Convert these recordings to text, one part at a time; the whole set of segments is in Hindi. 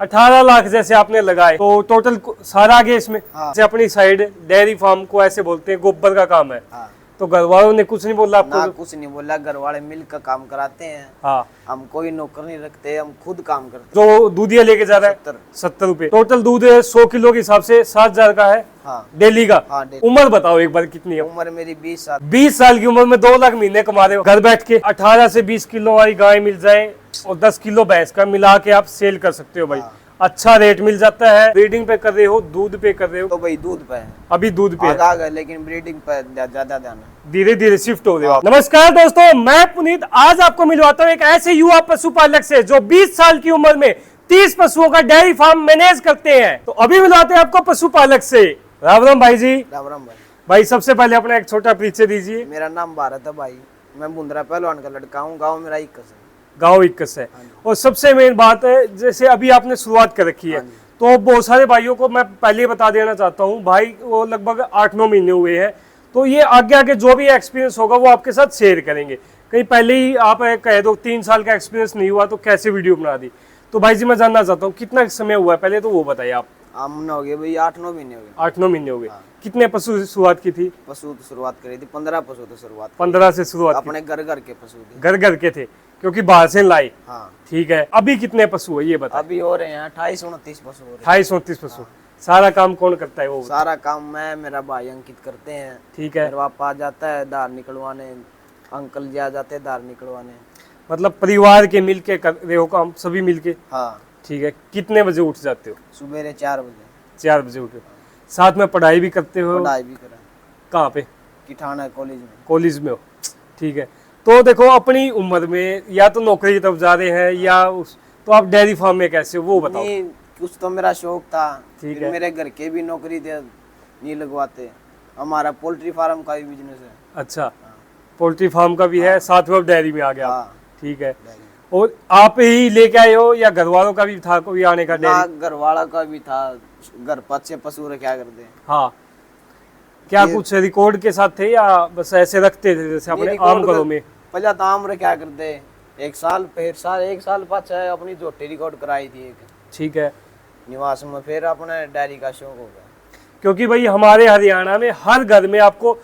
18 लाख जैसे आपने लगाए तो टोटल सारा आ गया इसमें। हाँ। जैसे अपनी साइड डेयरी फार्म को ऐसे बोलते हैं, गोबर का काम है। हाँ। तो घर वालों ने कुछ नहीं बोला आपको? ना कुछ नहीं बोला, घर वाले मिल कर काम कराते हैं। हाँ। हम कोई नौकर नहीं रखते, हम खुद काम करते जो दूधिया लेके जा रहा है 70 रुपए टोटल दूध 100 किलो के हिसाब से 7,000 का है। हाँ। डेली का। हाँ, डेली। उम्र बताओ एक बार कितनी है? उम्र मेरी 20 साल। 20 साल की उम्र में 2 लाख महीने कमा रहे हो घर बैठ के। 18 से 20 किलो वाली गाय मिल जाए और 10 किलो भैंस का मिला के आप सेल कर सकते हो भाई। हाँ। अच्छा रेट मिल जाता है। ब्रीडिंग पे कर रहे हो, दूध पे कर रहे हो? तो भाई दूध पे है, अभी दूध पे आ गए, लेकिन ब्रीडिंग पे ज्यादा ध्यान है। धीरे धीरे शिफ्ट हो रहे हो आप। नमस्कार दोस्तों, मैं पुनीत आज आपको मिलवाता हूँ एक ऐसे युवा पशुपालक से जो 20 साल की उम्र में 30 पशुओं का डेयरी फार्म मैनेज करते हैं। तो अभी मिलवाते हैं आपको पशुपालक से। राम राम भाई जी। राम राम भाई। भाई सबसे पहले अपना एक छोटा परिचय दीजिए। मेरा नाम भारत है भाई, मैं बुंदरा पहलवान का लड़का हूँ, गाँव मेरा 21 है। गाँव 21 है। और सबसे मेन बात है, जैसे अभी आपने शुरुआत कर रखी है तो बहुत सारे भाइयों को मैं पहले बता देना चाहता हूँ भाई, वो लगभग 8-9 महीने हुए हैं, तो ये आगे आगे जो भी एक्सपीरियंस होगा वो आपके साथ शेयर करेंगे। कहीं पहले ही आप कह दो 3 साल का एक्सपीरियंस नहीं हुआ तो कैसे वीडियो बना दी। तो भाई जी मैं जानना चाहता हूँ कितना समय हुआ है, पहले तो वो बताइए आप। हमने हो गए भाई 8-9 महीने हो गए। 8-9 महीने हो गए। कितने पशु से शुरुआत की थी? पशु तो शुरुआत करी थी 15 पशु तो शुरुआत 15 से शुरुआत की। अपने घर घर के पशु थे। घर घर के थे क्योंकि बाहर से लाए। हाँ। ठीक है, अभी कितने पशु है ये बताओ? अभी हो रहे हैं 28-29 पशु हो रहे हैं। 28-29 पशु। सारा काम कौन करता है वो? सारा काम मैं, मेरा भाई अंकित करते हैं। ठीक है। मेरा पापा आ जाता है धार निकलवाने, अंकल जी आ जाते हैं धार निकलवाने। मतलब परिवार के मिलके कर रहे हो काम, सभी मिलके? हाँ। ठीक है। कितने बजे उठ जाते हो? सुबह 4 बजे। 4 बजे उठे। साथ में पढ़ाई भी करते हो? पढ़ाई भी करा। कहाँ पे? किठाना कॉलेज में। कॉलेज में हो। ठीक है। तो देखो अपनी उम्र में या तो नौकरी की तरफ जा रहे हैं या तो आप डेयरी फार्म में कैसे हो वो बताओ। नहीं, कुछ तो मेरा शौक था। ठीक फिर है। मेरे घर के भी नौकरी दे नहीं लगवाते। हमारा पोल्ट्री फार्म का भी बिजनेस है। अच्छा, पोल्ट्री फार्म का भी है, साथ में अब डेयरी में आ गया। हाँ। ठीक है। और आप ही लेके आए हो या घर वालों का भी था कोई आने का? डेयरी घर वाला का भी था, घर 5-6 पशु रखा करते। हाँ। क्या कुछ रिकॉर्ड के साथ थे या बस ऐसे रखते थे जैसे अपने आम घरों में? पहले तो आम रखा करते। एक साल पाछे अपनी झोटी रिकॉर्ड कराई थी एक। ठीक है। निवास में फिर अपने डायरी का शौक हो गया। क्योंकि भाई हमारे हरियाणा में हर घर में आपको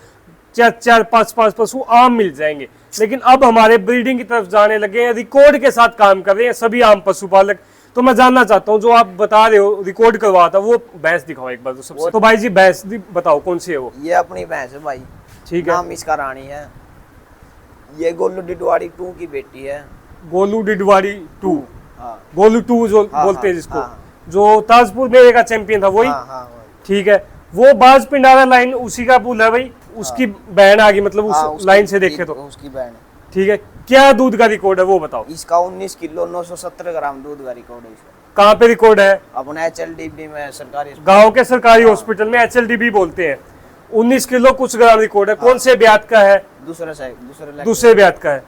4-4, 5-5 पशु आम मिल जाएंगे, लेकिन अब हमारे ब्रीडिंग की तरफ जाने लगे हैं, रिकॉर्ड के साथ काम कर रहे हैं सभी आम पशुपालक। तो मैं जानना चाहता हूँ जो आप बता रहे हो रिकॉर्ड करवा था, वो भैंस दिखाओ एक बार तो सबसे। तो भाई जी भैंस बताओ कौन सी है वो? ये अपनी भैंस है भाई। ठीक है। नाम इसका रानी है। ये गोलू डिडवाड़ी 2 की बेटी है। गोलू डिडवाड़ी 2। हाँ। गोलू 2 जो हाँ, बोलते हैं हाँ, जिसको। हाँ। जो ताजपुर मेले का चैंपियन था वही? हाँ, हाँ, ठीक है। वो बाज पिंडारा लाइन उसी का पुल है भाई, उसकी बहन आ गई, मतलब उस लाइन से देखे तो उसकी बहन। ठीक है। क्या दूध का रिकॉर्ड है वो बताओ? इसका 19 किलो 970 ग्राम दूध का रिकॉर्ड है इसका। कहाँ पे रिकॉर्ड है? अपने HLDB में, सरकारी गांव के सरकारी हॉस्पिटल में HLDB बोलते हैं। 19 किलो कुछ ग्राम रिकॉर्ड है। कौन से ब्यात का है? दूसरे ब्यात का है।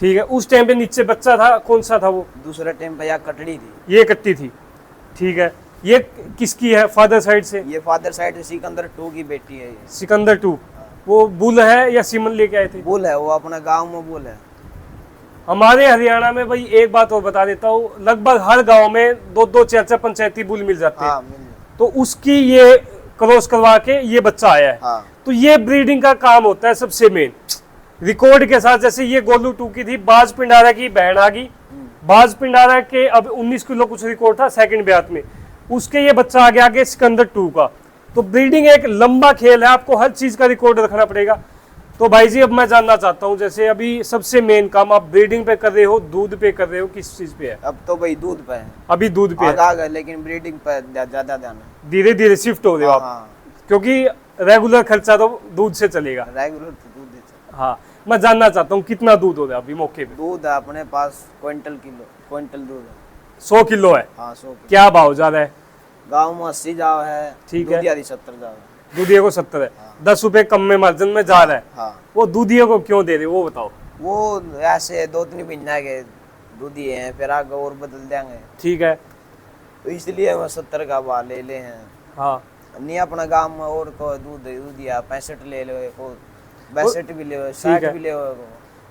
ठीक है। उस टाइम पे नीचे बच्चा था, कौन सा था वो? दूसरे टाइम पे या कटड़ी थी। ये कट्टी थी। ठीक है। ये किसकी है फादर साइड से? ये फादर साइड से सिकंदर 2 की बेटी है। ये सिकंदर 2। वो बुल है या सीमन लेके आए थे? बुल है, वो अपने गांव में बुल है। हमारे हरियाणा में भाई एक बात और बता देता हूँ, लगभग हर गांव में 2-2 4-4 पंचायती बुल मिल जाते हैं। हाँ, तो उसकी ये क्रॉस करवा के ये बच्चा आया है। हाँ। तो ये ब्रीडिंग का काम होता है सबसे मेन रिकॉर्ड के साथ। जैसे ये गोलू 2 की थी, बाज पिंडारा की बहन आ गई। बाज पिंडारा के अब 19 किलो कुछ रिकॉर्ड था सेकंड ब्यात में, उसके ये बच्चा आ गया आगे सिकंदर 2 का। तो ब्रीडिंग एक लंबा खेल है, आपको हर चीज का रिकॉर्ड रखना पड़ेगा। तो भाई जी अब मैं जानना चाहता हूँ, जैसे अभी सबसे मेन काम आप ब्रीडिंग पे कर रहे हो, दूध पे कर रहे हो, किस चीज पे है? अब तो भाई दूध पे है। अभी दूध पे आ गए, लेकिन ब्रीडिंग पे ज्यादा ध्यान है। धीरे धीरे शिफ्ट हो रहे हो आप। हाँ। क्योंकि रेगुलर खर्चा तो दूध से चलेगा। रेगुलर तो दूध है। हाँ। मैं जानना चाहता हूँ कितना दूध हो रहा है अभी मौके पे? दूध है अपने पास क्विंटल दूध है। 100 किलो है। हाँ, 100 किलो। क्या भाव जा रहा है? गाँव में 80 जाव है। ठीक है। दूधिया 70 जाव है। दूधिया को 70 है। 10 रुपए कम में मार्जिन में जा रहा है। हाँ। वो दूधिया को क्यों दे रहे हो वो बताओ? वो ऐसे 2-3 महीना के दूधी हैं, फिर आगे और बदल देंगे। ठीक है। तो इसलिए हम 70 का भाव ले ले हैं। हाँ। नहीं अपना गांव में और को दूधिया 65 ले लो, 62 भी ले, 60 भी ले।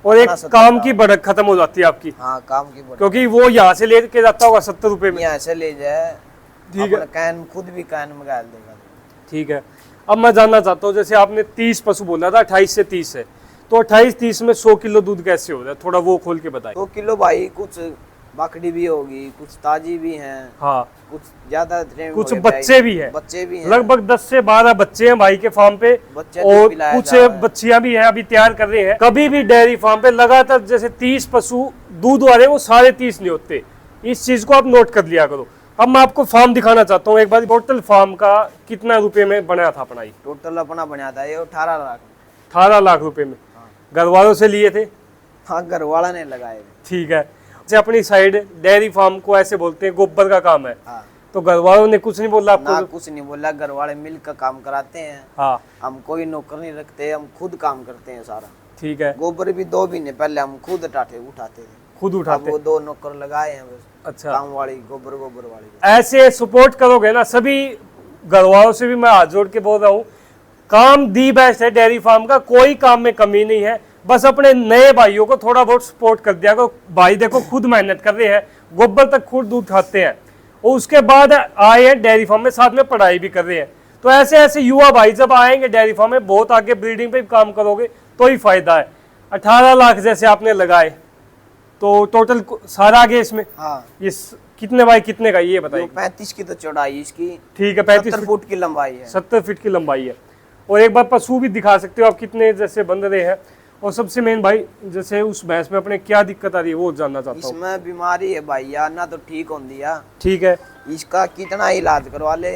और एक अपना 70 काम की बढ़त खत्म हो जाती है आपकी, हाँ काम की बढ़त। क्योंकि वो यहाँ से लेके जाता होगा 70 रुपए में। यहाँ से ले जाए, ठीक है। अपना कैन खुद भी कैन मंगा देगा। ठीक है। अब मैं जानना चाहता हूँ, जैसे आपने 30 पशु बोला था, 28 से 30 है, तो 28-30 में 100 किलो दूध कैसे हो रहा है, थोड़ा वो खोल के बताइए। 2 किलो भाई, कुछ बाकड़ी भी होगी, कुछ ताजी भी हैं, हाँ, कुछ ज्यादा ट्रेन कुछ हो गए बच्चे भी हैं। बच्चे भी हैं, लगभग 10 से 12 बच्चे हैं भाई के फार्म पे, बच्चे दूध और पिलाया कुछ जा रहा है। बच्चियां भी हैं, अभी तैयार कर रहे हैं। कभी भी डेयरी फार्म पे लगातार जैसे 30 पशु दूध वाले, वो सारे 30 नहीं होते, इस चीज को आप नोट कर लिया करो। अब मैं आपको फार्म दिखाना चाहता हूँ एक बार, टोटल फार्म का कितना रुपए में बनाया था अपना? टोटल अपना बना था ये 18 लाख। 18 लाख रुपए में हाँ। घर वालों से लिए थे? हाँ, घर वाला ने लगाए थे। ठीक है। जैसे अपनी साइड डेयरी फार्म को ऐसे बोलते हैं गोबर का काम है, हाँ, तो घर वालों ने कुछ नहीं बोला ना आपको? कुछ नहीं बोला, घर वाले मिल कर काम कराते हैं। हाँ, हम कोई नौकर नहीं रखते, हम खुद काम करते हैं सारा। ठीक है। गोबर भी 2 महीने पहले हम खुद उठाते थे। खुद अब उठाते? वो 2 नौकर लगाए हैं बस, अच्छा। काम वाली, गोबर वाली। ऐसे सपोर्ट करोगे ना, सभी घर वालों से भी मैं हाथ जोड़ के बोल रहा हूँ, काम दी बेस्ट है डेयरी फार्म का, कोई काम में कमी नहीं है। बस अपने नए भाइयों को थोड़ा बहुत सपोर्ट कर दिया करो। भाई देखो खुद मेहनत कर रहे हैं, गोबर तक खुद दूध खाते हैं, और उसके बाद आए हैं डेयरी फार्म में, साथ में पढ़ाई भी कर रहे हैं। तो ऐसे ऐसे युवा भाई जब आएंगे डेयरी फार्म में, बहुत आगे ब्रीडिंग पे भी काम करोगे तो ही फायदा है। 18 लाख जैसे आपने लगाए, तो टोटल सारा आगे इसमें हाँ, ये कितने बाई कितने का ये बताइए? 35 की तो चौड़ाई इसकी, ठीक है, 35 70 फुट की लंबाई है। 70 फीट की लंबाई है। और एक बार पशु भी दिखा सकते हो आप कितने जैसे बन रहे हैं, और सबसे मेन भाई जैसे उस भैंस में अपने क्या दिक्कत आ रही है वो जानना चाहता हूँ। इसमें बीमारी है भाई यार, ना तो ठीक हो दिया। ठीक है। इसका कितना इलाज करवा ले,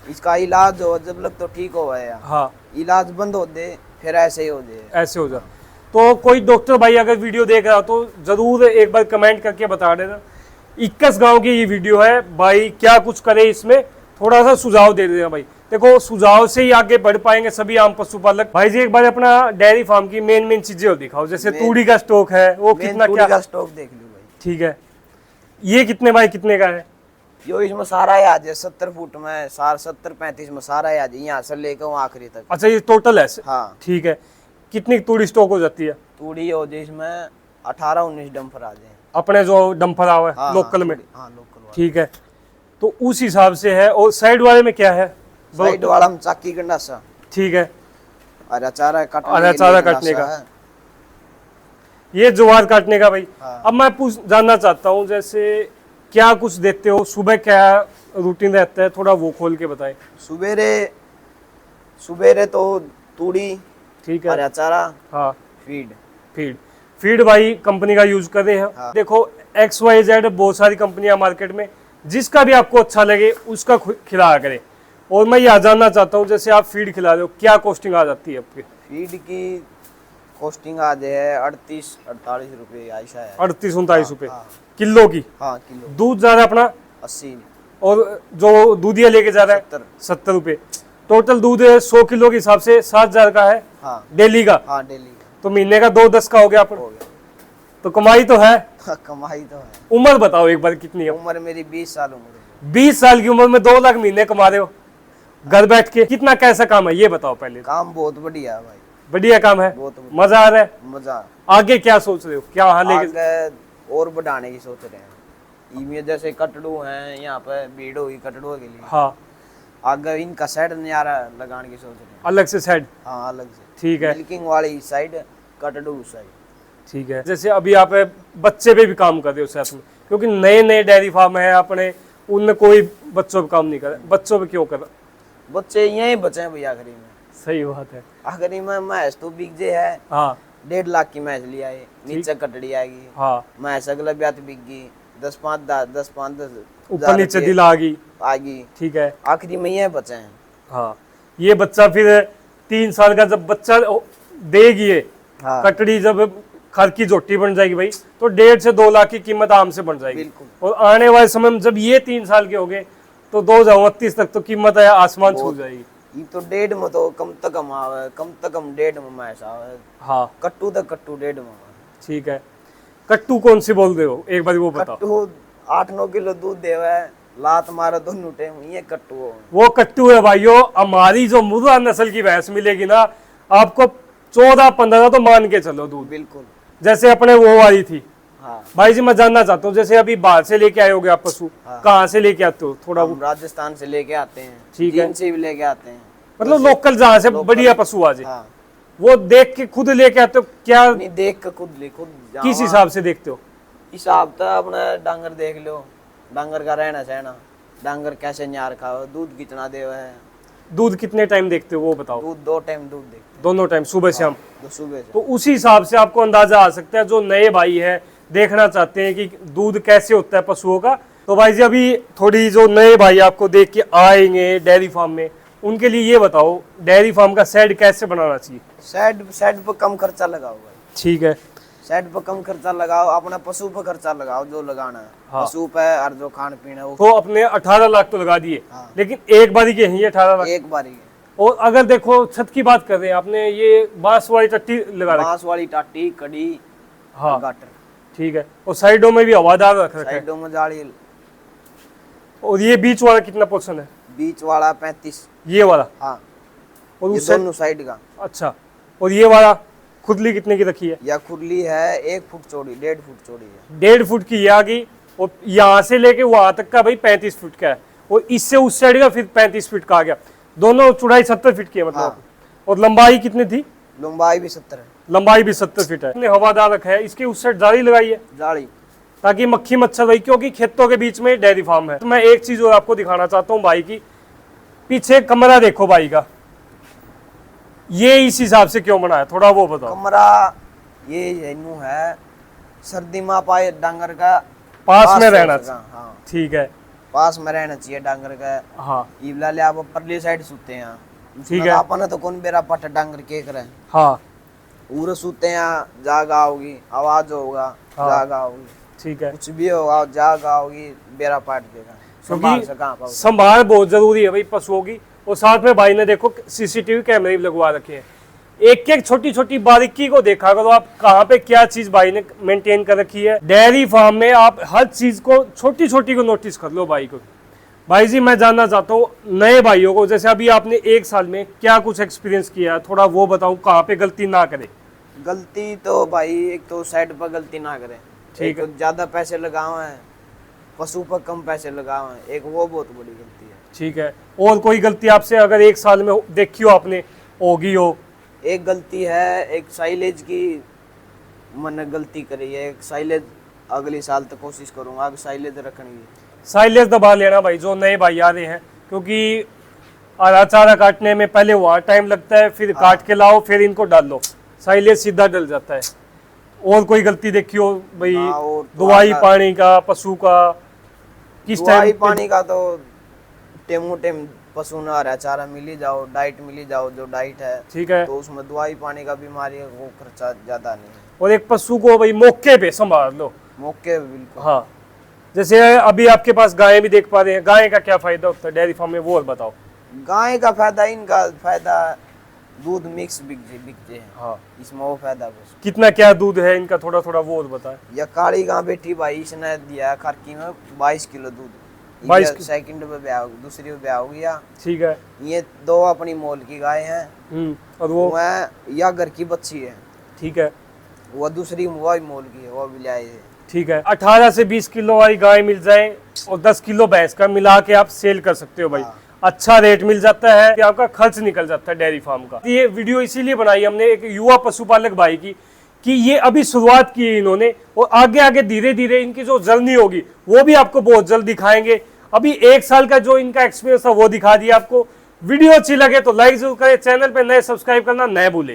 इसका इलाज हो जब लग तो ठीक हो गया, हाँ, इलाज बंद हो दे फिर ऐसे ही हो जाए। ऐसे हो जा। तो कोई डॉक्टर भाई अगर वीडियो देख रहा हो तो जरूर एक बार कमेंट करके बता देना। 21 गांव की ये वीडियो है भाई, क्या कुछ करे इसमें थोड़ा सा सुझाव दे देना भाई। देखो सुझाव से ही आगे बढ़ पाएंगे सभी आम पशुपालक। भाई जी एक बार अपना डेयरी फार्म की मेन चीजें और दिखाओ, जैसे तूड़ी का स्टॉक है वो कितना क्या का स्टॉक देख लो भाई। ठीक है। ये कितने बाई कितने का है? यो इसमें सारा ही आ जाए 70 फुट में, 70-35 में सारा ही आ जाए, यहाँ से लेकर वहाँ आखिरी तक। अच्छा ये टोटल है? हाँ। ठीक है। कितनी तूड़ी स्टॉक हो जाती है? तूड़ी हो जाए इसमें 18-19 डंपर आ जाए अपने जो डंपर आवा है हाँ, लोकल में? हाँ लोकल। ठीक है, तो उस हिसाब से है। और साइड वाले में क्या है? साइड वाला में चाकी गंडासा। ठीक है। अरे चारा काटने अरे चारा काटने का है। ये ज्वार काटने का भाई। हाँ। अब मैं जानना चाहता हूँ जैसे क्या कुछ देते हो, सुबह क्या रूटीन रहता है, थोड़ा वो खोल के बताएं। सुबेरे तो तूड़ी, ठीक है। अरे चारा, हाँ, फीड फीड भाई कंपनी का यूज कर रहे हैं। हाँ। देखो XYZ बहुत सारी कंपनियां मार्केट में, जिसका भी आपको अच्छा लगे उसका खिलाया करें। और मैं यह जानना चाहता हूँ जैसे आप फीड खिला रहे हो, क्या कॉस्टिंग आ जाती है आपकी? फीड की कॉस्टिंग आ जाए 38-48 रुपये ऐसा है। 38-39 रुपए हाँ। किलो की? हाँ किलो। दूध जा रहा है अपना 80। और जो दूधिया लेके जा रहा है 70 रुपए। टोटल दूध 100 किलो के हिसाब से 7,000 का है। हाँ डेली का? हाँ डेली का। तो महीने का 2-10 का हो गया अपन। हो गया। तो कमाई तो है। हाँ, कमाई तो है। उम्र बताओ एक बार कितनी है? उम्र मेरी 20 साल उम्र है। 20 साल की उम्र में 2 लाख महीने कमा रहे हो घर बैठ के, कितना कैसा काम है ये बताओ पहले। काम बहुत बढ़िया है भाई, बढ़िया काम है, बहुत बढ़िया। मजा आ रहा है। मजा। आगे क्या सोच रहे हो, क्या वहाँ लेके? आगे और बढ़ाने की सोच रहे हैं। इनमें जैसे कटड़ू हैं, यहाँ पे भीड़ होगी कटड़ुओं के लिए। हाँ, आगे इनका साइड नजारा लगाने की सोच रहे हैं। अलग से साइड? हाँ अलग से। ठीक है। मिल्किंग वाली साइड, कटड़ू साइड। ठीक है। जैसे अभी आप बच्चे पे भी काम कर रहे हो साथ में, क्योंकि नए नए डेयरी फार्म है अपने, उनमें कोई बच्चों पे काम नहीं कर रहा। बच्चों पे क्यों कर रहा? बच्चे यही बचे हैं भैया आखिरी में। सही बात है। आखिरी में मैच तो बिक जे है। हाँ 1.5 लाख की मैच लिया है, नीचे कटड़ी आएगी। हाँ, मैच अगला ब्यात बिक गई 10-5 ऊपर नीचे दिल आ गई। ठीक है। आखिरी में ये बचे हैं। हाँ, ये बच्चा फिर 3 साल का जब बच्चा देगी ये हाँ। कटड़ी, जब खर की जोटी बन जाएगी भाई, तो 1.5 से 2 लाख की कीमत आराम से बन जाएगी। बिल्कुल। और आने वाले समय में जब ये 3 साल के हो गए तो 2029 तक तो कीमत है आसमान छू जाएगी। ये तो 1.5 में तो कम से कम आवे, कम से कम 1.5 में मैच आवे। हाँ कट्टू तो कट्टू 1.5 में आवे। ठीक है। कट्टू कौन सी बोल रहे हो एक बार वो बताओ। कट्टू 8-9 किलो दूध देवे, लात मारो दोनों टाइम, ये कट्टू हो। वो कट्टू है भाइयों। हमारी जो मुर्रा नस्ल की भैंस मिलेगी ना आपको 14-15 तो मान के चलो दूध, बिल्कुल। जैसे अपने वो वाली थी। हाँ, भाई जी मैं जानना चाहता हूँ, जैसे अभी बाहर से लेके आए होगे आप पशु, हाँ। कहाँ से लेके आते हो थोड़ा हम राजस्थान से लेके आते हैं, ठीक है। चीन से भी लेके आते हैं, मतलब लोकल जहाँ से लोकल। बढ़िया पशु आ जाए, हाँ, वो देख के खुद लेके आते हो क्या? नहीं देख के खुद किस हिसाब से देखते हो? हिसाब तो अपना डांगर देख लो, डांगर का रहना सहना, डांगर कैसे न्यार खाओ, दूध कितना दे है, दूध कितने टाइम देखते हो वो बताओ? दूध 2 टाइम दूध देखते हैं, दोनों टाइम, सुबह शाम। तो सुबह से। तो उसी हिसाब से आपको अंदाजा आ सकता है, जो नए भाई है देखना चाहते हैं कि दूध कैसे होता है पशुओं का। तो भाई जी अभी थोड़ी जो नए भाई आपको देख के आएंगे डेयरी फार्म में, उनके लिए ये बताओ डेयरी फार्म का शेड कैसे बनाना चाहिए? शेड पर कम खर्चा लगाओ भाई, ठीक है, शेड पर कम खर्चा लगाओ, अपना पशु पर खर्चा लगाओ जो लगाना है। हाँ। पशु पे और जो खान पीना है वो तो अपने 18 लाख तो लगा दिए, हाँ। लेकिन एक बारी के हैं ये 18 लाख। एक बारी है। और अगर देखो छत की बात कर रहे हैं आपने, ये बांस वाली टट्टी लगा रखी, बांस वाली टाटी, कड़ी, हाँ गाटर, ठीक है, और साइडों में भी हवादार रख रखा है। साइडों में जाली। और ये बीच वाला कितना पोर्शन है? बीच वाला 35, ये वाला, हाँ, और ये उस साइड, दोनों साइड का। अच्छा, और ये वाला खुदली कितने की रखी है? या खुरली है 1 फुट चौड़ी, 1.5 फुट चौड़ी है। 1.5 फुट की ये आ गई, और यहाँ से लेके वहां तक का भाई 35 फुट का है, और इससे उस साइड का फिर 35 फुट का आ गया, दोनों चौड़ाई 70 फीट की है मतलब। हाँ। और लंबाई कितनी थी? लंबाई भी 70 है। लंबाई भी 70 फीट है। हमने हवादार रखा है, इसके उस साइड जाली लगाई है जाली, ताकि मक्खी मच्छर रही, क्योंकि खेतों के बीच में डेयरी फार्म है। तो मैं एक चीज और आपको दिखाना चाहता हूँ भाई की, पीछे कमरा देखो भाई का, ये इस हिसाब से क्यों बना है थोड़ा वो बताओ। कमरा ये यूं है, सर्दी में पाए डांगर का पास में रहना होगा, चाहिए, हाँ, ठीक है, पास में रहना चाहिए डांगर का। हाँ इवला ले आप परली साइड सूते हैं, ठीक है। अपन तो कौन बेरा पट डांगर के करे, हाँ उरे सूते हैं, जागा होगी, आवाज होगा, हाँ। जागा होगी, ठीक है, कुछ भी होगा, जागा होगी, बेरा पाट देगा, संभाल से कहाँ पाओगे। संभाल बहुत जरूरी है भाई पशुओं की। और साथ में भाई ने देखो सीसीटीवी कैमरे भी लगवा रखे हैं, एक एक छोटी छोटी बारीकी को देखा करो आप, कहाँ पे क्या चीज भाई ने मेंटेन कर रखी है। डेयरी फार्म में आप हर चीज को छोटी छोटी को नोटिस कर लो भाई को। भाई जी मैं जानना चाहता हूँ नए भाइयों को, जैसे अभी आपने 1 साल में क्या कुछ एक्सपीरियंस किया है, थोड़ा वो बताऊँ, कहाँ पे गलती ना करे। गलती तो भाई एक तो साइड पर गलती ना करें, ठीक एक तो ज्यादा पैसे लगाओ हैं, पशु पर कम पैसे लगाओ हैं, एक वो बहुत बड़ी गलती है। ठीक है, और कोई गलती आपसे अगर 1 साल में देखी हो आपने, होगी हो? एक गलती है, एक साइलेज की मैंने गलती करी है, एक साइलेज अगले साल तक कोशिश करूंगा कि साइलेज रखने की। साइलेज दबा लेना भाई, जो नए भाई आ रहे हैं, क्योंकि हरा चारा काटने में पहले वहाँ टाइम लगता है, फिर काट के लाओ, फिर इनको डाल लो, साइलेज सीधा डल जाता है। और कोई गलती देखी हो भाई? हाँ, और दवाई पानी का, पशु का किस दवाई टाइम? पानी का तो टेमो टेम पशु ना रहा, चारा मिली जाओ, डाइट मिली जाओ, जो डाइट है ठीक है, तो उसमें दवाई पानी का बीमारी है वो खर्चा ज्यादा नहीं है, और एक पशु को भाई मौके पे संभाल लो। मौके पे बिल्कुल। हाँ, जैसे अभी आपके पास गायें भी देख पा रहे हैं, गाय का क्या फायदा होता है डेयरी फार्म में, वो और बताओ। गाय का फायदा, इनका फायदा दूध मिक्स बिकते हैं, हाँ, इसमें वो फायदा बस। कितना क्या दूध है इनका, थोड़ा थोड़ा वो और बताए। या काली गां बेटी भाई, इसने दिया खरकी में 22 किलो दूध, 22 सेकंड पे ब्याह, दूसरी पे ब्याह हो गया। ठीक है, ये 2 अपनी मोल की गाय हैं, और वो वह या घर की बच्ची है, ठीक है, वो दूसरी वही मोल की है, वो भी लाई है। ठीक है। 18 से 20 किलो वाली गाय मिल जाए और 10 किलो भैंस का मिला के आप सेल कर सकते हो भाई। हाँ। अच्छा रेट मिल जाता है, कि आपका खर्च निकल जाता है डेयरी फार्म का। ये वीडियो इसीलिए बनाई हमने एक युवा पशुपालक भाई की, कि ये अभी शुरुआत की है इन्होंने, और आगे आगे धीरे धीरे इनकी जो जर्नी होगी वो भी आपको बहुत जल्द दिखाएंगे। अभी 1 साल का जो इनका एक्सपीरियंस था वो दिखा दिया आपको। वीडियो अच्छी लगे तो लाइक जरूर करें, चैनल पे नए सब्सक्राइब करना न भूलें।